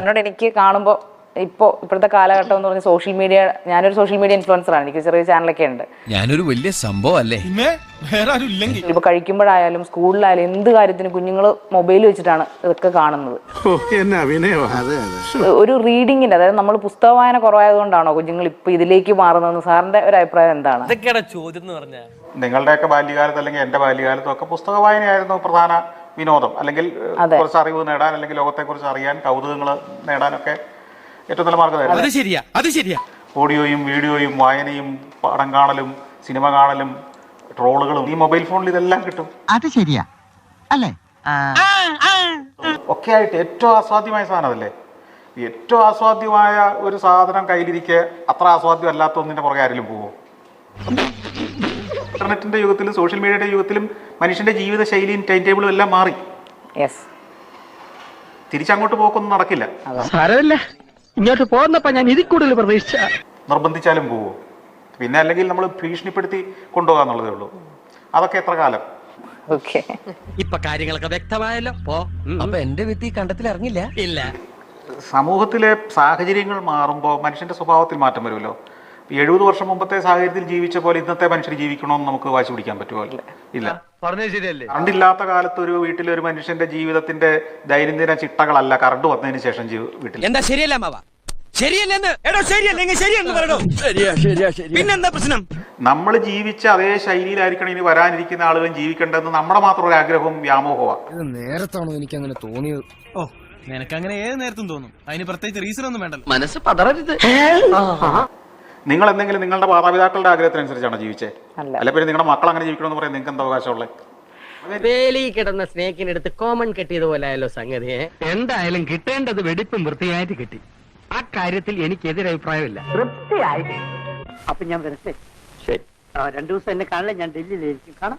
എന്നോട് എനിക്ക് കാണുമ്പോൾ ഇപ്പോഴത്തെ കാലഘട്ടം എന്ന് പറഞ്ഞ സോഷ്യൽ മീഡിയ, ഞാനൊരു സോഷ്യൽ മീഡിയ ഇൻഫ്ലുവൻസറാണ്, എനിക്ക് ചെറിയ ചാനലൊക്കെ ഉണ്ട്. ഞാനൊരു വലിയ സംഭവം അല്ലേ. ഇപ്പൊ കഴിക്കുമ്പോഴായാലും സ്കൂളിലായാലും എന്ത് കാര്യത്തിന് കുഞ്ഞുങ്ങൾ മൊബൈൽ വെച്ചിട്ടാണ് ഇതൊക്കെ കാണുന്നത്. ഒരു റീഡിങ്ങിന്റെ, അതായത് നമ്മൾ പുസ്തക വായന കുറവായതുകൊണ്ടാണോ കുഞ്ഞുങ്ങൾ ഇപ്പൊ ഇതിലേക്ക് മാറുന്നതെന്ന് സാറിന്റെ ഒരു അഭിപ്രായം എന്താണ്? ചോദ്യം എന്ന് പറഞ്ഞാൽ നിങ്ങളുടെയൊക്കെ ബാല്യകാലത്ത് അല്ലെങ്കിൽ എന്റെ ബാല്യകാലത്തും ഒക്കെ പുസ്തക വായനയായിരുന്നു പ്രധാന വിനോദം, അല്ലെങ്കിൽ കുറച്ച് അറിവ് നേടാൻ, അല്ലെങ്കിൽ ലോകത്തെക്കുറിച്ച് അറിയാൻ, കൗതുകങ്ങൾ നേടാനൊക്കെ ഏറ്റവും നല്ല മാർഗ്ഗമായിരുന്നു. ഓഡിയോയും വീഡിയോയും വായനയും പടം കാണലും സിനിമ കാണലും ട്രോളുകളും ഈ മൊബൈൽ ഫോണിൽ ഇതെല്ലാം കിട്ടും. അത് ശരിയാ അല്ലേ? ഒക്കെ ആയിട്ട് ഏറ്റവും ആസ്വാദ്യമായ സാധനം അതല്ലേ. ഏറ്റവും ആസ്വാദ്യമായ ഒരു സാധനം കയ്യിലിരിക്കെ അത്ര ആസ്വാദ്യം അല്ലാത്ത ഒന്നിന്റെ പുറകെ ആരെങ്കിലും പോവോ? ഇന്റർനെറ്റിന്റെ യുഗത്തിലും സോഷ്യൽ മീഡിയയുടെ യുഗത്തിലും മനുഷ്യന്റെ ജീവിത ശൈലിയും ടൈം ടേബിളും എല്ലാം മാറി. തിരിച്ചങ്ങോട്ട് പോക്കൊന്നും നടക്കില്ല. ഇങ്ങോട്ട് പോകുന്നപ്പോ ഞാൻ ഇതിൽ കൂടുതൽ പ്രതീക്ഷിച്ച. നിർബന്ധിച്ചാലും പോവോ? പിന്നെ അല്ലെങ്കിൽ നമ്മൾ ഭീഷണിപ്പെടുത്തി കൊണ്ടുപോകാന്നുള്ളതേ ഉള്ളൂ. അതൊക്കെ എത്ര കാലം? ഇപ്പൊ കാര്യങ്ങളൊക്കെ വ്യക്തമായല്ലോ. അപ്പൊ എന്റെ വിത്ത് ഈ കണ്ടത്തിൽ ഇറങ്ങില്ല. ഇല്ല. സമൂഹത്തിലെ സാഹചര്യങ്ങൾ മാറുമ്പോൾ മനുഷ്യന്റെ സ്വഭാവത്തിൽ മാറ്റം വരുമല്ലോ. 70 വർഷം മുമ്പത്തെ സാഹചര്യത്തിൽ ജീവിച്ച പോലെ ഇന്നത്തെ മനുഷ്യർ ജീവിക്കണമെന്ന് നമുക്ക് വാശി പിടിക്കാൻ പറ്റുമോ? ഇല്ല. കറണ്ടില്ലാത്ത കാലത്ത് ഒരു വീട്ടിലെ ഒരു മനുഷ്യന്റെ ജീവിതത്തിന്റെ ദൈനംദിന ചിട്ടകളല്ല കറണ്ട് വന്നതിന് ശേഷം വീട്ടിൽ. എന്താ ശരിയല്ല മാവാ? പിന്നെന്താ പ്രശ്നം? നമ്മൾ ജീവിച്ച അതേ ശൈലിയിലായിരിക്കണം ഇനി വരാനിരിക്കുന്ന ആളുകളും ജീവിക്കേണ്ടതെന്ന് നമ്മുടെ മാത്രം ഒരു ആഗ്രഹവും വ്യാമോഹമാണ്. നേരത്താണോ എനിക്ക് അങ്ങനെ തോന്നിയത്? ഓ, നിനക്കങ്ങനെ ഏത് നേരത്തും തോന്നും. അതിന് പ്രത്യേകിച്ച് റീസൺ ഒന്നും വേണ്ടല്ലോ. മനസ്സ് പതറരുത്. നിങ്ങൾ എന്തെങ്കിലും നിങ്ങളുടെ മാതാപിതാക്കളുടെ ആഗ്രഹത്തിനനുസരിച്ചാണോ ജീവിച്ചേ? അല്ല പിന്നെ നിങ്ങളുടെ മക്കൾ അങ്ങനെ ജീവിക്കണമെന്ന് പറയാൻ നിങ്ങൾക്ക് എന്താ അവകാശമുള്ളത്? വേലി കിടന്ന സ്നേക്കിനെടുത്ത് കോമൺ കെട്ടിയതുപോലെ ആയല്ലോ സംഗതി. എന്തായാലും കിട്ടേണ്ടത് വെടിപ്പും വൃത്തിയായിട്ട് കിട്ടി. ആ കാര്യത്തിൽ എനിക്ക് എതിരഭിപ്രായമില്ല. തൃപ്തിയായി. അപ്പൊ ഞാൻ വരട്ടെ. ശരി. 2 ദിവസം എന്നെ കാണില്ല, ഞാൻ ഡൽഹിയിലായിരിക്കും. കാണാം.